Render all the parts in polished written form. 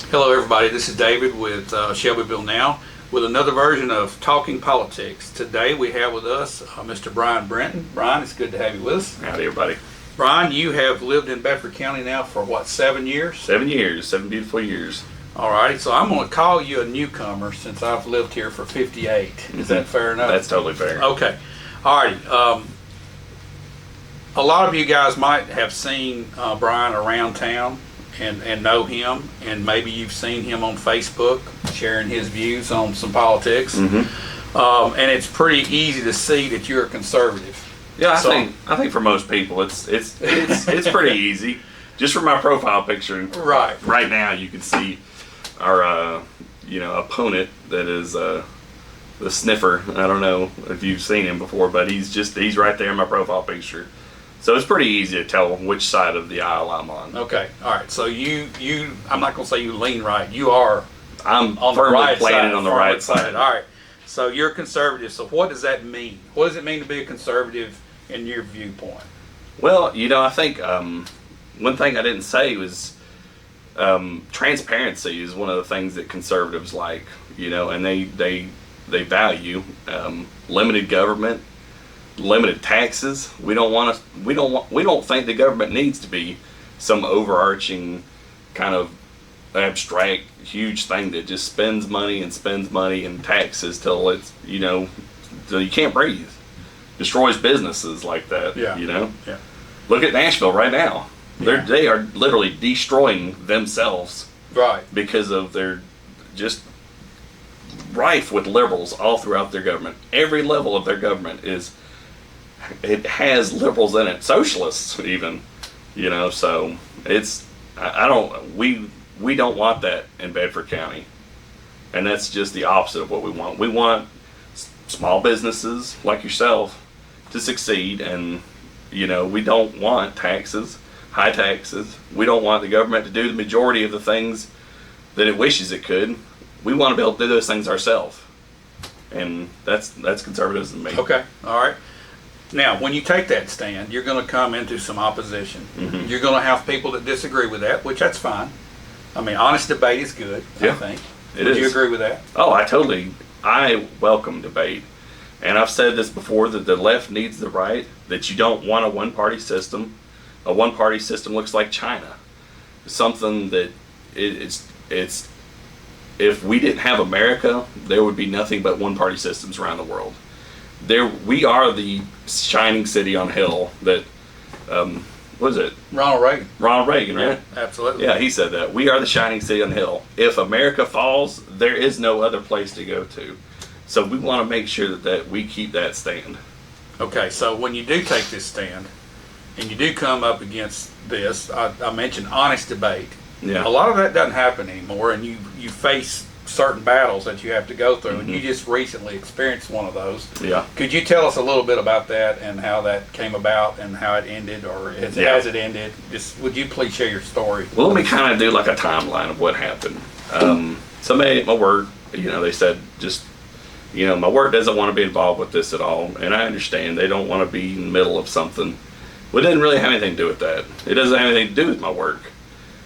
Hello everybody, this is David with Shelbyville Now with another version of Talking Politics. Today we have with us Mr. Brian Brenton. Brian, it's good to have you with us. Howdy everybody. Brian, you have lived in Bedford County now for what, 7 years? 7 years, 7 beautiful years. Alrighty, so I'm going to call you a newcomer since I've lived here for 58. Is that fair enough? That's totally fair. Okay, alrighty. A lot of you guys might have seen Brian around town and know him, and maybe you've seen him on Facebook sharing his views on some politics. And it's pretty easy to see that you're a conservative. Yeah, I think for most people it's pretty easy. Just from my profile picture, right now you can see our opponent that is the sniffer. I don't know if you've seen him before, but he's right there in my profile picture. So it's pretty easy to tell which side of the aisle I'm on. Okay, all right. So you I'm not going to say you lean right. I'm on the firmly right planted side. On the right side. All right. So you're conservative. So what does that mean? What does it mean to be a conservative in your viewpoint? Well, I think one thing I didn't say was transparency is one of the things that conservatives like. And they value limited government. Limited taxes. We don't think the government needs to be some overarching kind of abstract huge thing that just spends money and taxes till it's till you can't breathe. Destroys businesses like that. Yeah. Look at Nashville right now. They are literally destroying themselves. Right. Because of their just rife with liberals all throughout their government. Every level of their government it has liberals in it, socialists even, so we don't want that in Bedford County, and that's just the opposite of what we want. We want small businesses like yourself to succeed, and we don't want high taxes. We don't want the government to do the majority of the things that it wishes it could. We want to be able to do those things ourselves, and that's conservatism to me. Okay, all right. Now, when you take that stand, you're going to come into some opposition. You're going to have people that disagree with that, which that's fine. I mean, honest debate is good, I think. Would you agree with that? Oh, I welcome debate. And I've said this before, that the left needs the right, that you don't want a one-party system. A one-party system looks like China. Something that it's if we didn't have America, there would be nothing but one-party systems around the world. We are the shining city on a hill that, what is it? Ronald Reagan, right? Yeah, absolutely. Yeah, he said that. We are the shining city on the hill. If America falls, there is no other place to go to. So we want to make sure that we keep that stand. Okay, so when you do take this stand, and you do come up against this, I mentioned honest debate. Yeah. A lot of that doesn't happen anymore, and you face certain battles that you have to go through, and you just recently experienced one of those. Yeah. Could you tell us a little bit about that and how that came about and how it ended, or has it ended? Just would you please share your story? Well, let me kind of do like a timeline of what happened. Somebody at my work, they said my work doesn't want to be involved with this at all, and I understand they don't want to be in the middle of something. Well, it didn't really have anything to do with that. It doesn't have anything to do with my work.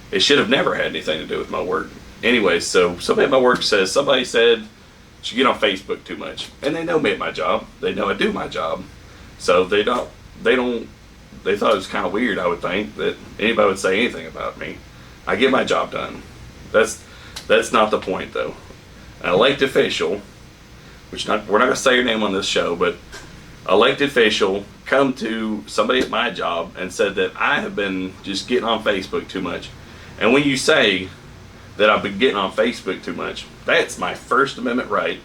It should have never had anything to do with my work. Anyway, so somebody at my work says, somebody said, you get on Facebook too much. And they know me at my job. They know I do my job. So they thought it was kind of weird, I would think, that anybody would say anything about me. I get my job done. That's not the point, though. An elected official, we're not going to say your name on this show, but elected official come to somebody at my job and said that I have been just getting on Facebook too much. And when you say that I've been getting on Facebook too much, that's my First Amendment right.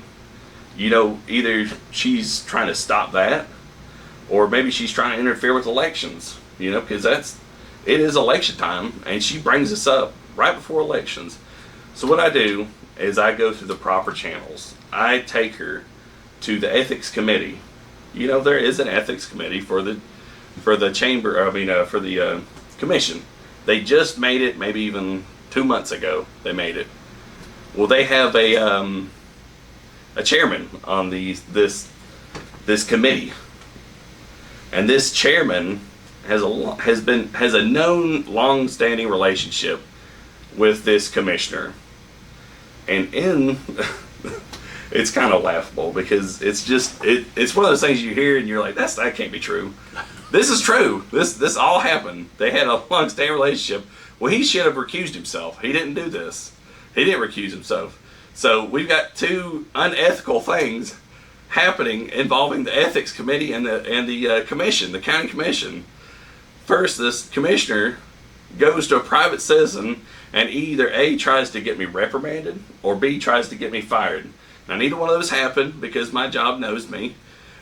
Either she's trying to stop that, or maybe she's trying to interfere with elections, because it is election time, and she brings us up right before elections. So what I do is I go through the proper channels. I take her to the ethics committee. There is an ethics committee for the commission. They just made it, maybe even 2 months ago they made it. Well, they have a chairman on this committee, and this chairman has a known long-standing relationship with this commissioner. And in it's kind of laughable because it's just it's one of those things you hear and you're like, that can't be true. This is true. This all happened. They had a long-standing relationship. Well, he should have recused himself. He didn't do this. He didn't recuse himself. So we've got two unethical things happening involving the ethics committee and the commission, the county commission. First, this commissioner goes to a private citizen and either A, tries to get me reprimanded, or B, tries to get me fired. Now, neither one of those happened because my job knows me.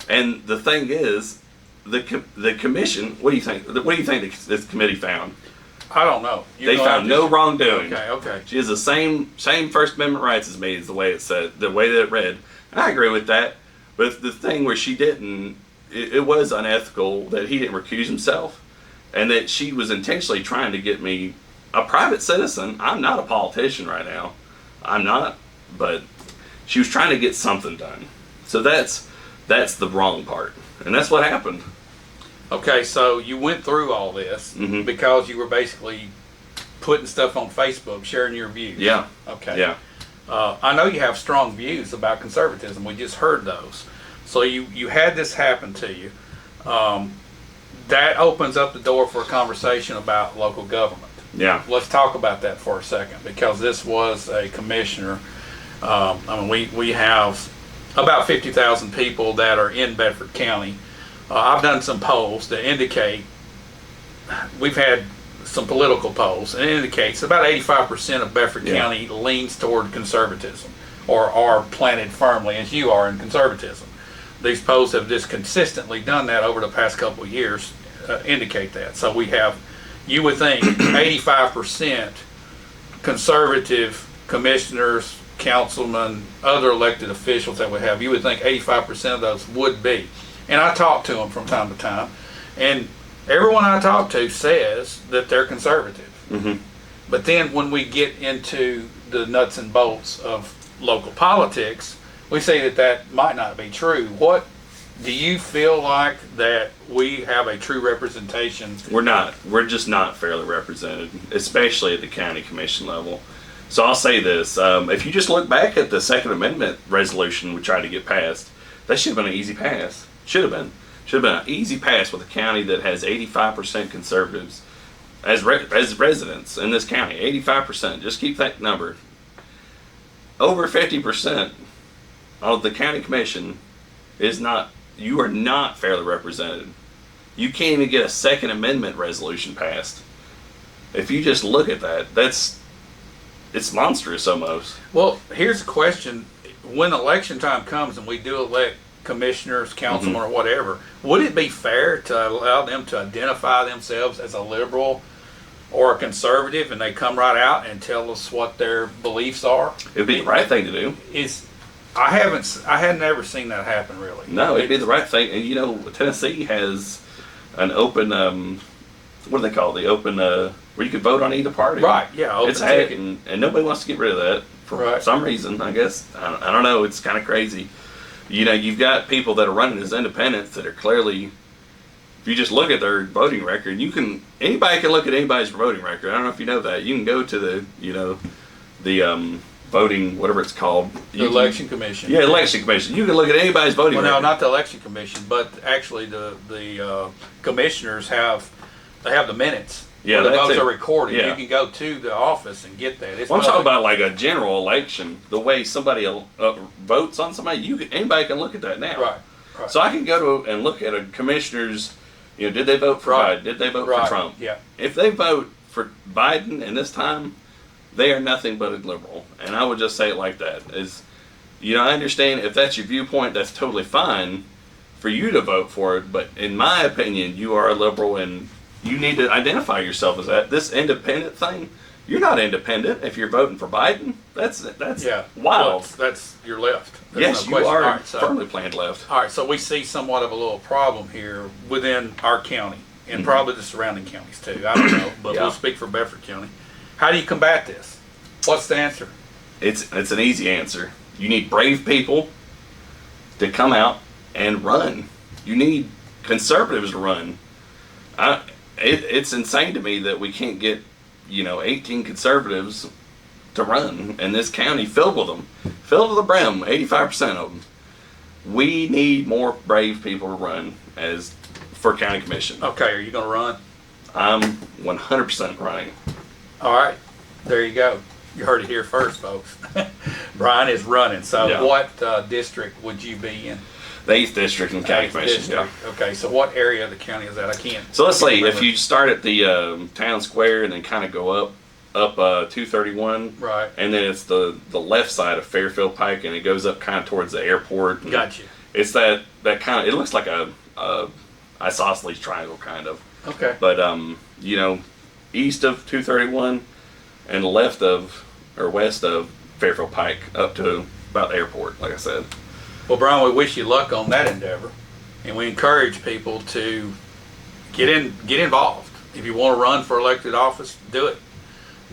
And the thing is, the commission, what do you think this committee found? I don't know. They found no wrongdoing. Okay. She has the same First Amendment rights as me, is the way it said, the way that it read. And I agree with that. But the thing where she didn't, it was unethical that he didn't recuse himself, and that she was intentionally trying to get me, a private citizen. I'm not a politician right now. I'm not, but she was trying to get something done. So that's the wrong part, and that's what happened. Okay, so you went through all this because you were basically putting stuff on Facebook, sharing your views. Yeah. Okay. Yeah. I know you have strong views about conservatism. We just heard those. So you had this happen to you. That opens up the door for a conversation about local government. Yeah. Let's talk about that for a second, because this was a commissioner. We have about 50,000 people that are in Bedford County. I've done some polls that indicate, we've had some political polls, and it indicates about 85% of Bedford County leans toward conservatism, or are planted firmly, as you are, in conservatism. These polls have just consistently done that over the past couple of years, indicate that. So we have, you would think, 85% conservative commissioners, councilmen, other elected officials that we have. You would think 85% of those would be. And I talk to them from time to time, and everyone I talk to says that they're conservative. Mm-hmm. But then when we get into the nuts and bolts of local politics, we say that might not be true. What do you feel like that we have a true representation? We're not. We're just not fairly represented, especially at the county commission level. So I'll say this. If you just look back at the Second Amendment resolution we tried to get passed, that should have been an easy pass. Should have been an easy pass with a county that has 85% conservatives as residents in this county. 85%. Just keep that number. Over 50% of the county commission is not. You are not fairly represented. You can't even get a Second Amendment resolution passed. If you just look at that, it's monstrous almost. Well, here's a question. When election time comes and we do elect commissioners, councilmen, or whatever, would it be fair to allow them to identify themselves as a liberal or a conservative, and they come right out and tell us what their beliefs are? It'd be the right thing to do. I had never seen that happen, really. No, it'd be the right thing. And you know, Tennessee has an open, what do they call it? The open, where you could vote on either party. Right, yeah. Open it's ticket. and nobody wants to get rid of that for some reason, I guess. I don't know. It's kind of crazy. You know, you've got people that are running as independents that are clearly, if you just look at their voting record, anybody can look at anybody's voting record. I don't know if you know that. You can go to the voting, whatever it's called. The election commission. Yeah, election commission. You can look at anybody's voting record. Well, no, not the election commission, but actually the commissioners have the minutes. Yeah, the votes are recorded. Yeah. You can go to the office and get that. I'm talking about like a general election, the way somebody votes on somebody. Anybody can look at that now. Right. So I can go to and look at a commissioner's. You know, did they vote for Biden? Did they vote for Trump? Yeah. If they vote for Biden in this time, they are nothing but a liberal. And I would just say it like that. I understand if that's your viewpoint, that's totally fine for you to vote for it. But in my opinion, you are a liberal, and you need to identify yourself as that. This independent thing, you're not independent if you're voting for Biden. That's wild. Well, that's your left. Yes, you are firmly planted left. All right, so we see somewhat of a little problem here within our county, and probably the surrounding counties too. I don't know, but we'll speak for Bedford County. How do you combat this? What's the answer? It's an easy answer. You need brave people to come out and run. You need conservatives to run. It's insane to me that we can't get 18 conservatives to run in this county, filled with them, filled to the brim, 85% of them. We need more brave people to run for county commission. Okay, are you going to run? I'm 100% running. All right, there you go. You heard it here first, folks. Brian is running. So Yeah. what district would you be in? The 8th district in county Eighth commission. Yeah. district. Okay, so what area of the county is that? I can't. So let's say if remember. you start at the town square and then kind of go up 231, Right. and then it's the left side of Fairfield Pike, and it goes up kind of towards the airport. And Gotcha. It's that kind of. It looks like a isosceles triangle kind of, Okay. but you know, east of 231 and left of or west of Fairfield Pike up to about the airport. Like I said. Well, Brian, we wish you luck on that endeavor, and we encourage people to get involved. If you want to run for elected office, do it.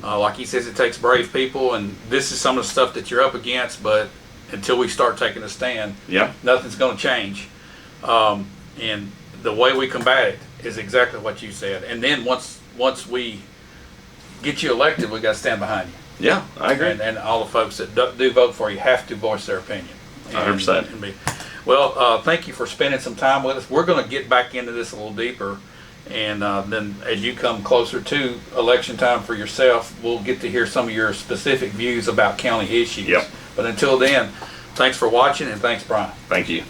Like he says, it takes brave people, and this is some of the stuff that you're up against. But until we start taking a stand, Yeah. nothing's going to change. And the way we combat it is exactly what you said. And then once we get you elected, we got to stand behind you. Yeah, I agree. And all the folks that do vote for you have to voice their opinion. 100%. Well, thank you for spending some time with us. We're going to get back into this a little deeper, and then as you come closer to election time for yourself, we'll get to hear some of your specific views about county issues. Yep. But until then, thanks for watching, and thanks, Brian. Thank you.